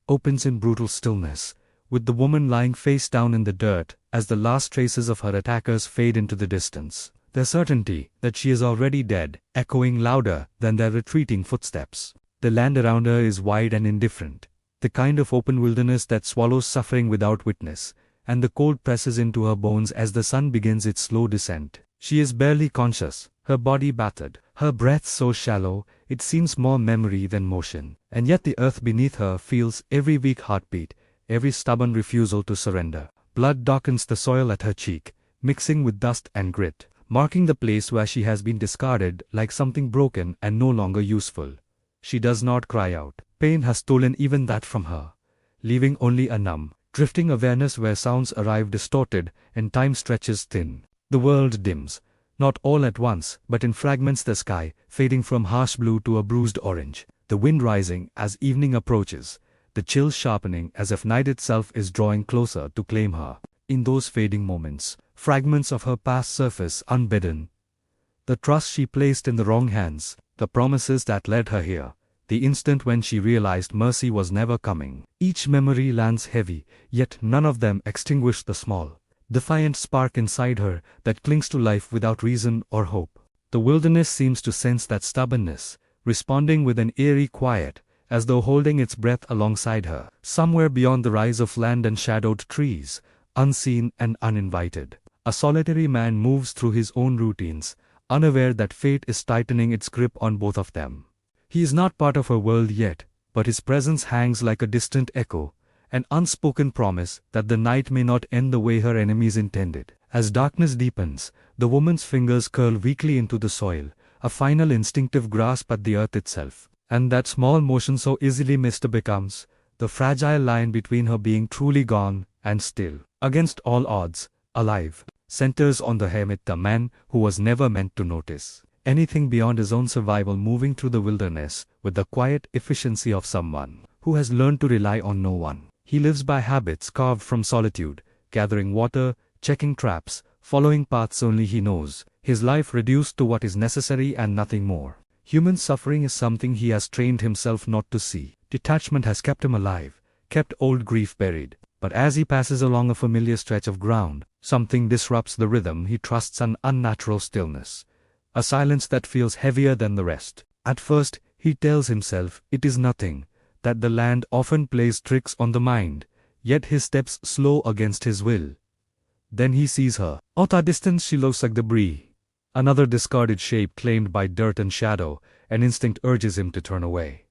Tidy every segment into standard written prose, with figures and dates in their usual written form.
opens in brutal stillness, with the woman lying face down in the dirt as the last traces of her attackers fade into the distance. The certainty that she is already dead, echoing louder than their retreating footsteps. The land around her is wide and indifferent, the kind of open wilderness that swallows suffering without witness, and the cold presses into her bones as the sun begins its slow descent. She is barely conscious, her body battered, her breath so shallow, it seems more memory than motion, and yet the earth beneath her feels every weak heartbeat, every stubborn refusal to surrender. Blood darkens the soil at her cheek, mixing with dust and grit, marking the place where she has been discarded like something broken and no longer useful. She does not cry out. Pain has stolen even that from her, leaving only a numb, drifting awareness where sounds arrive distorted and time stretches thin. The world dims, not all at once, but in fragments, the sky fading from harsh blue to a bruised orange, the wind rising as evening approaches, the chill sharpening as if night itself is drawing closer to claim her. In those fading moments, fragments of her past surface unbidden. The trust she placed in the wrong hands, the promises that led her here, the instant when she realized mercy was never coming. Each memory lands heavy, yet none of them extinguish the small, defiant spark inside her that clings to life without reason or hope. The wilderness seems to sense that stubbornness, responding with an eerie quiet, as though holding its breath alongside her. Somewhere beyond the rise of land and shadowed trees, unseen and uninvited, a solitary man moves through his own routines, unaware that fate is tightening its grip on both of them. He is not part of her world yet, but his presence hangs like a distant echo, an unspoken promise that the night may not end the way her enemies intended. As darkness deepens, the woman's fingers curl weakly into the soil, a final instinctive grasp at the earth itself. And that small motion so easily missed becomes the fragile line between her being truly gone and still, against all odds, alive. Centers on the Hermit, the man who was never meant to notice anything beyond his own survival, moving through the wilderness with the quiet efficiency of someone who has learned to rely on no one. He lives by habits carved from solitude, gathering water, checking traps, following paths only he knows, his life reduced to what is necessary and nothing more. Human suffering is something he has trained himself not to see. Detachment has kept him alive, kept old grief buried. But as he passes along a familiar stretch of ground, something disrupts the rhythm. He trusts an unnatural stillness, a silence that feels heavier than the rest. At first, he tells himself it is nothing, that the land often plays tricks on the mind, yet his steps slow against his will. Then he sees her. At a distance she looks like debris, another discarded shape claimed by dirt and shadow, and instinct urges him to turn away.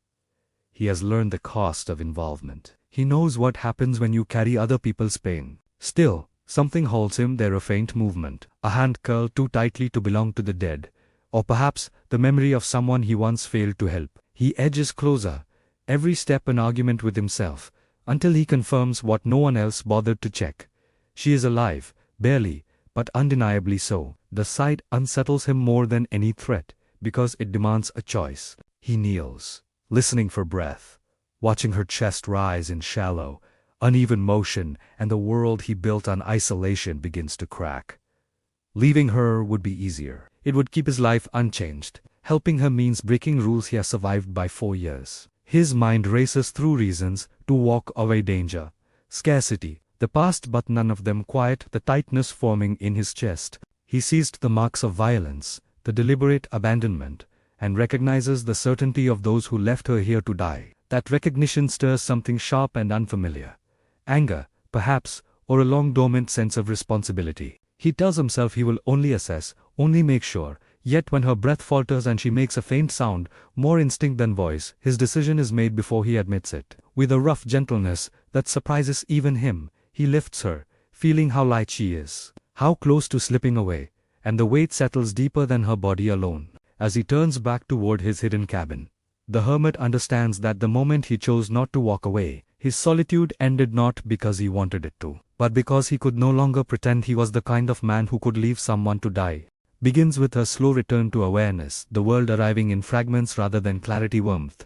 He has learned the cost of involvement. He knows what happens when you carry other people's pain. Still, something holds him there, a faint movement, a hand curled too tightly to belong to the dead, or perhaps the memory of someone he once failed to help. He edges closer, every step an argument with himself, until he confirms what no one else bothered to check. She is alive, barely, but undeniably so. The sight unsettles him more than any threat, because it demands a choice. He kneels, listening for breath, watching her chest rise in shallow, uneven motion, and the world he built on isolation begins to crack. Leaving her would be easier. It would keep his life unchanged. Helping her means breaking rules he has survived by 4 years. His mind races through reasons to walk away: danger, scarcity, the past, but none of them quiet the tightness forming in his chest. He sees the marks of violence, the deliberate abandonment, and recognizes the certainty of those who left her here to die. That recognition stirs something sharp and unfamiliar. Anger, perhaps, or a long-dormant sense of responsibility. He tells himself he will only assess, only make sure, yet when her breath falters and she makes a faint sound, more instinct than voice, his decision is made before he admits it. With a rough gentleness that surprises even him, he lifts her, feeling how light she is, how close to slipping away, and the weight settles deeper than her body alone. As he turns back toward his hidden cabin, the hermit understands that the moment he chose not to walk away, his solitude ended not because he wanted it to, but because he could no longer pretend he was the kind of man who could leave someone to die. Begins with her slow return to awareness, the world arriving in fragments rather than clarity, warmth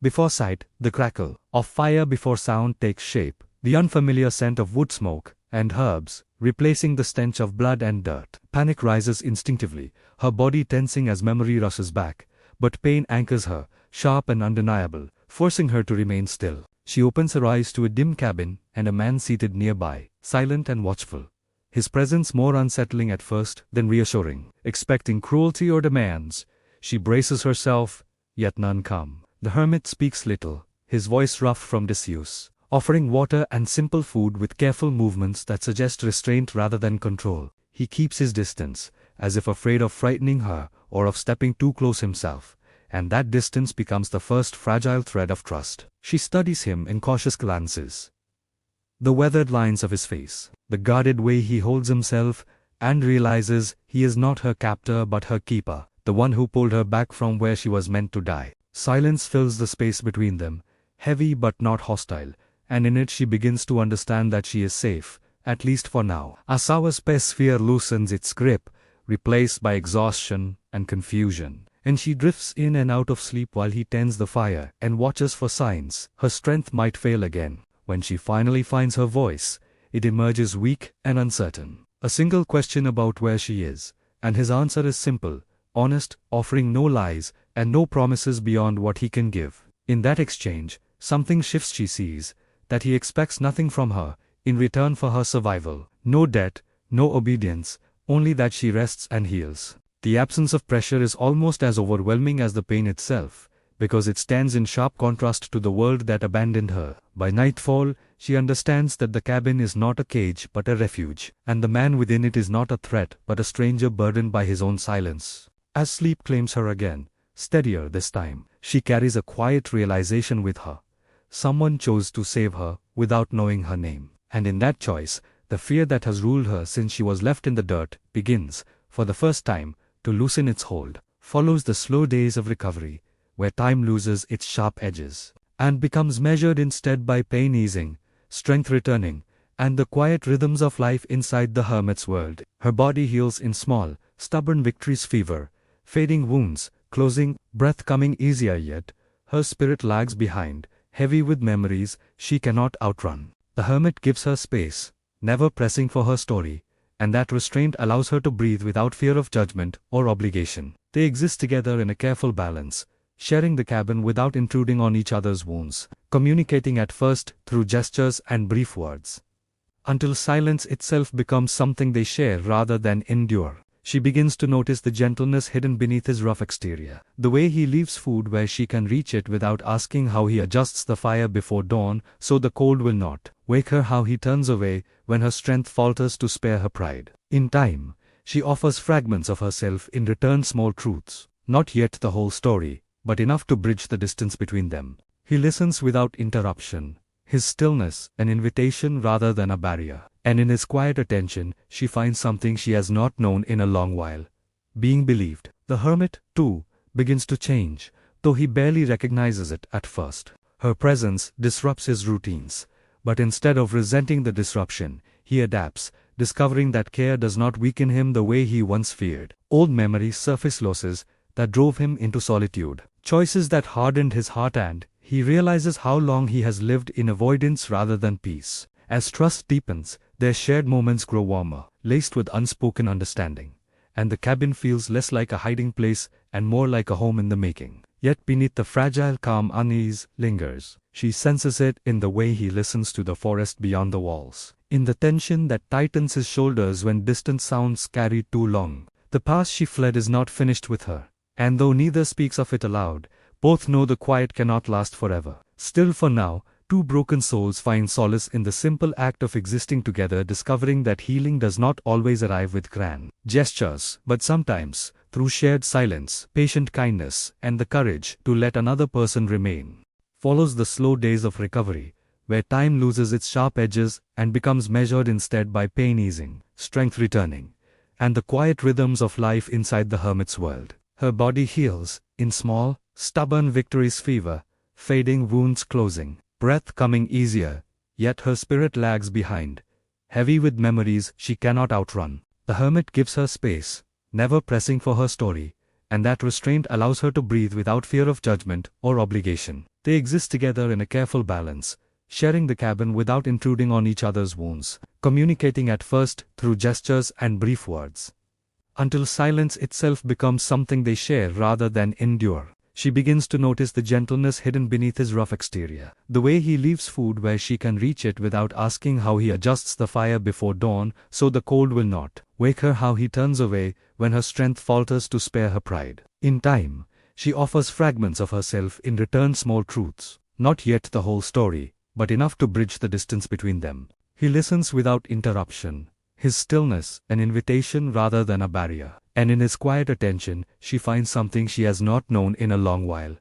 before sight, the crackle of fire before sound takes shape, the unfamiliar scent of wood smoke and herbs, replacing the stench of blood and dirt. Panic rises instinctively, her body tensing as memory rushes back, but pain anchors her, sharp and undeniable, forcing her to remain still. She opens her eyes to a dim cabin and a man seated nearby, silent and watchful. His presence more unsettling at first than reassuring. Expecting cruelty or demands, she braces herself, yet none come. The hermit speaks little, his voice rough from disuse, offering water and simple food with careful movements that suggest restraint rather than control. He keeps his distance, as if afraid of frightening her or of stepping too close himself, and that distance becomes the first fragile thread of trust. She studies him in cautious glances. The weathered lines of his face, the guarded way he holds himself, and realizes he is not her captor but her keeper, the one who pulled her back from where she was meant to die. Silence fills the space between them, heavy but not hostile, and in it she begins to understand that she is safe, at least for now. Asawa's sphere loosens its grip, replaced by exhaustion and confusion, and she drifts in and out of sleep while he tends the fire and watches for signs her strength might fail again. When she finally finds her voice, it emerges weak and uncertain. A single question about where she is, and his answer is simple, honest, offering no lies and no promises beyond what he can give. In that exchange, something shifts. She sees that he expects nothing from her in return for her survival. No debt, no obedience, only that she rests and heals. The absence of pressure is almost as overwhelming as the pain itself, because it stands in sharp contrast to the world that abandoned her. By nightfall, she understands that the cabin is not a cage but a refuge, and the man within it is not a threat but a stranger burdened by his own silence. As sleep claims her again, steadier this time, she carries a quiet realization with her. Someone chose to save her without knowing her name, and in that choice, the fear that has ruled her since she was left in the dirt begins, for the first time, to loosen its hold. Follows the slow days of recovery, where time loses its sharp edges, and becomes measured instead by pain easing, strength returning, and the quiet rhythms of life inside the hermit's world. Her body heals in small, stubborn victories, fever, fading wounds, closing, breath coming easier, yet her spirit lags behind, heavy with memories she cannot outrun. The hermit gives her space, never pressing for her story, and that restraint allows her to breathe without fear of judgment or obligation. They exist together in a careful balance, sharing the cabin without intruding on each other's wounds, communicating at first through gestures and brief words, until silence itself becomes something they share rather than endure. She begins to notice the gentleness hidden beneath his rough exterior, the way he leaves food where she can reach it without asking, how he adjusts the fire before dawn so the cold will not wake her, how he turns away when her strength falters to spare her pride. In time, she offers fragments of herself in return, small truths, not yet the whole story, but enough to bridge the distance between them. He listens without interruption, his stillness an invitation rather than a barrier, and in his quiet attention she finds something she has not known in a long while: being believed. The hermit, too, begins to change, though he barely recognizes it at first. Her presence disrupts his routines, but instead of resenting the disruption, he adapts, discovering that care does not weaken him the way he once feared. Old memories surface, losses that drove him into solitude, choices that hardened his heart, and he realizes how long he has lived in avoidance rather than peace. As trust deepens, their shared moments grow warmer, laced with unspoken understanding, and the cabin feels less like a hiding place and more like a home in the making. Yet beneath the fragile calm, unease lingers. She senses it in the way he listens to the forest beyond the walls, in the tension that tightens his shoulders when distant sounds carry too long. The past she fled is not finished with her, and though neither speaks of it aloud, both know the quiet cannot last forever. Still, for now, two broken souls find solace in the simple act of existing together, discovering that healing does not always arrive with grand gestures, but sometimes through shared silence, patient kindness, and the courage to let another person remain. Follows the slow days of recovery, where time loses its sharp edges and becomes measured instead by pain easing, strength returning, and the quiet rhythms of life inside the hermit's world. Her body heals, in small, stubborn victories, fever, fading wounds closing, breath coming easier, yet her spirit lags behind, heavy with memories she cannot outrun. The hermit gives her space, never pressing for her story, and that restraint allows her to breathe without fear of judgment or obligation. They exist together in a careful balance, sharing the cabin without intruding on each other's wounds, communicating at first through gestures and brief words, until silence itself becomes something they share rather than endure. She begins to notice the gentleness hidden beneath his rough exterior. The way he leaves food where she can reach it without asking, how he adjusts the fire before dawn so the cold will not wake her, how he turns away when her strength falters to spare her pride. In time, she offers fragments of herself in return, small truths. Not yet the whole story, but enough to bridge the distance between them. He listens without interruption, his stillness an invitation rather than a barrier. And in his quiet attention, she finds something she has not known in a long while: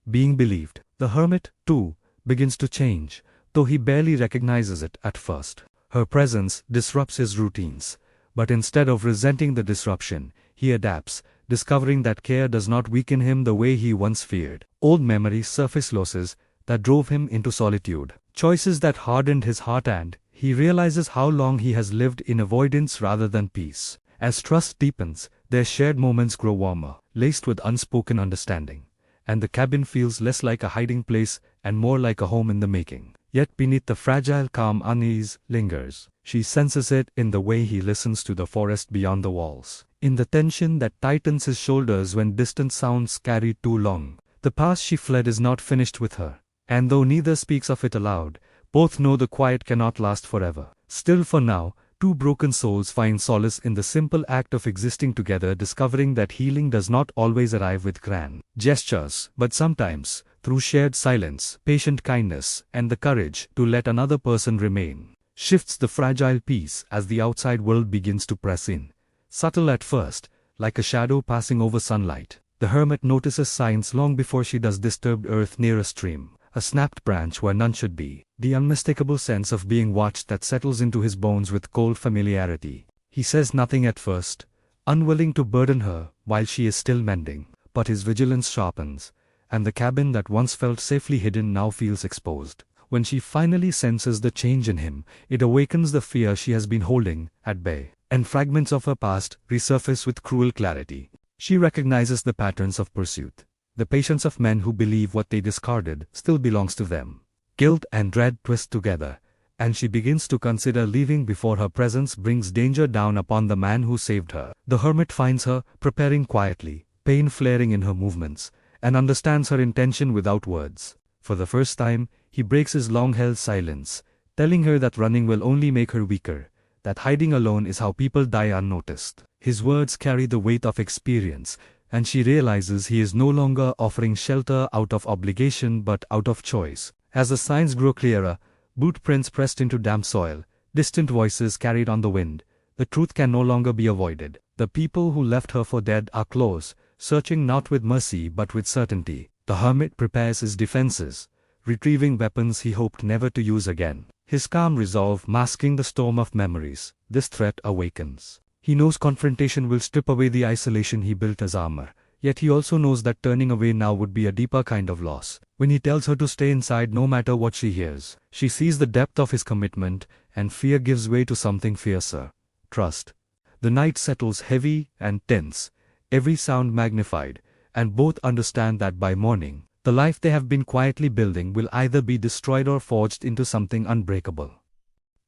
being believed. The hermit, too, begins to change, though he barely recognizes it at first. Her presence disrupts his routines, but instead of resenting the disruption, he adapts, discovering that care does not weaken him the way he once feared. Old memories surface, losses that drove him into solitude, choices that hardened his heart, and he realizes how long he has lived in avoidance rather than peace. As trust deepens, their shared moments grow warmer, laced with unspoken understanding, and the cabin feels less like a hiding place and more like a home in the making. Yet beneath the fragile calm, unease lingers. She senses it in the way he listens to the forest beyond the walls, in the tension that tightens his shoulders when distant sounds carry too long. The past she fled is not finished with her, and though neither speaks of it aloud, both know the quiet cannot last forever. Still, for now, two broken souls find solace in the simple act of existing together, discovering that healing does not always arrive with grand gestures, but sometimes, through shared silence, patient kindness, and the courage to let another person remain, shifts the fragile peace as the outside world begins to press in. Subtle at first, like a shadow passing over sunlight, the hermit notices signs long before she does: disturbed earth near a stream, a snapped branch where none should be, the unmistakable sense of being watched that settles into his bones with cold familiarity. He says nothing at first, unwilling to burden her while she is still mending, but his vigilance sharpens, and the cabin that once felt safely hidden now feels exposed. When she finally senses the change in him, it awakens the fear she has been holding at bay, and fragments of her past resurface with cruel clarity. She recognizes the patterns of pursuit, the patience of men who believe what they discarded still belongs to them. Guilt and dread twist together, and she begins to consider leaving before her presence brings danger down upon the man who saved her. The hermit finds her, preparing quietly, pain flaring in her movements, and understands her intention without words. For the first time, he breaks his long-held silence, telling her that running will only make her weaker, that hiding alone is how people die unnoticed. His words carry the weight of experience, and she realizes he is no longer offering shelter out of obligation but out of choice. As the signs grow clearer, boot prints pressed into damp soil, distant voices carried on the wind, the truth can no longer be avoided. The people who left her for dead are close, searching not with mercy but with certainty. The hermit prepares his defenses, retrieving weapons he hoped never to use again, his calm resolve masking the storm of memories. This threat awakens. He knows confrontation will strip away the isolation he built as armor, yet he also knows that turning away now would be a deeper kind of loss. When he tells her to stay inside no matter what she hears, she sees the depth of his commitment, and fear gives way to something fiercer: trust. The night settles heavy and tense, every sound magnified, and both understand that by morning, the life they have been quietly building will either be destroyed or forged into something unbreakable.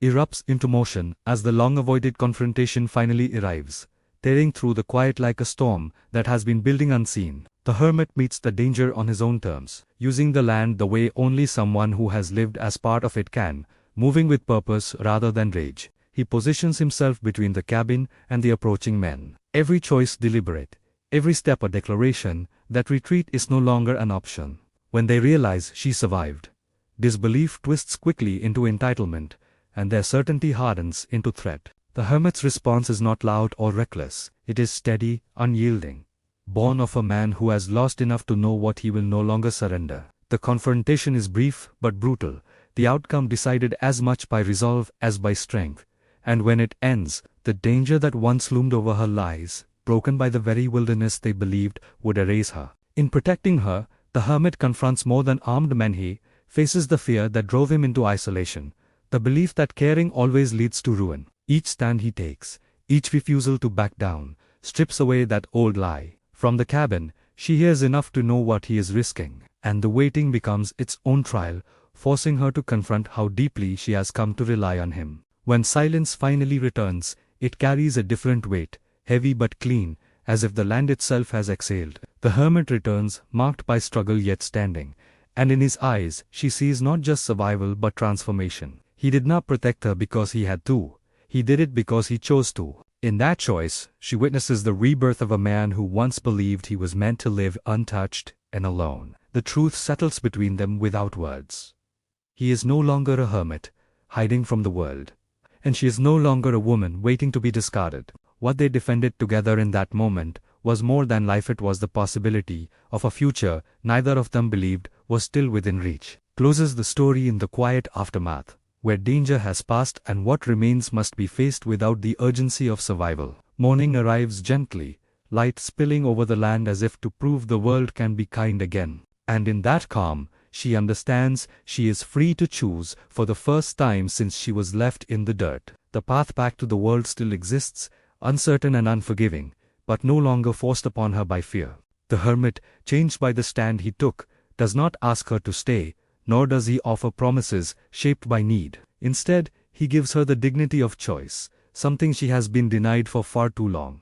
Erupts into motion as the long-avoided confrontation finally arrives, tearing through the quiet like a storm that has been building unseen. The hermit meets the danger on his own terms, using the land the way only someone who has lived as part of it can, moving with purpose rather than rage. He positions himself between the cabin and the approaching men, every choice deliberate, every step a declaration that retreat is no longer an option. When they realize she survived, disbelief twists quickly into entitlement, and their certainty hardens into threat. The hermit's response is not loud or reckless, it is steady, unyielding, born of a man who has lost enough to know what he will no longer surrender. The confrontation is brief but brutal, the outcome decided as much by resolve as by strength, and when it ends, the danger that once loomed over her lies, broken by the very wilderness they believed would erase her. In protecting her, the hermit confronts more than armed men. He faces the fear that drove him into isolation, the belief that caring always leads to ruin. Each stand he takes, each refusal to back down, strips away that old lie. From the cabin, she hears enough to know what he is risking, and the waiting becomes its own trial, forcing her to confront how deeply she has come to rely on him. When silence finally returns, it carries a different weight, heavy but clean, as if the land itself has exhaled. The hermit returns, marked by struggle yet standing, and in his eyes she sees not just survival but transformation. He did not protect her because he had to, he did it because he chose to. In that choice, she witnesses the rebirth of a man who once believed he was meant to live untouched and alone. The truth settles between them without words. He is no longer a hermit, hiding from the world, and she is no longer a woman waiting to be discarded. What they defended together in that moment was more than life. It was the possibility of a future neither of them believed was still within reach. Closes the story in the quiet aftermath, where danger has passed and what remains must be faced without the urgency of survival. Morning arrives gently, light spilling over the land as if to prove the world can be kind again. And in that calm, she understands she is free to choose for the first time since she was left in the dirt. The path back to the world still exists, uncertain and unforgiving, but no longer forced upon her by fear. The hermit, changed by the stand he took, does not ask her to stay, nor does he offer promises shaped by need. Instead, he gives her the dignity of choice, something she has been denied for far too long.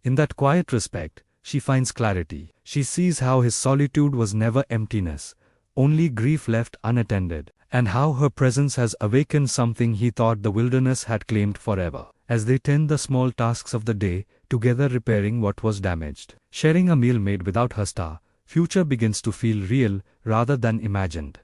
In that quiet respect, she finds clarity. She sees how his solitude was never emptiness, only grief left unattended, and how her presence has awakened something he thought the wilderness had claimed forever. As they tend the small tasks of the day, together repairing what was damaged, sharing a meal made without her star, future begins to feel real rather than imagined.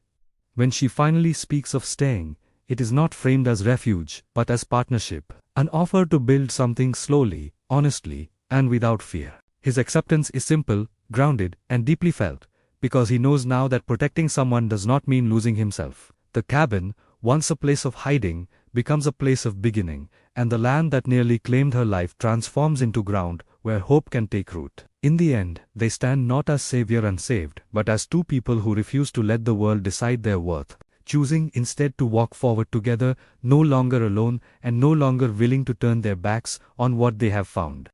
When she finally speaks of staying, it is not framed as refuge, but as partnership, an offer to build something slowly, honestly, and without fear. His acceptance is simple, grounded, and deeply felt, because he knows now that protecting someone does not mean losing himself. The cabin, once a place of hiding, becomes a place of beginning, and the land that nearly claimed her life transforms into ground where hope can take root. In the end, they stand not as savior and saved, but as two people who refuse to let the world decide their worth, choosing instead to walk forward together, no longer alone and no longer willing to turn their backs on what they have found.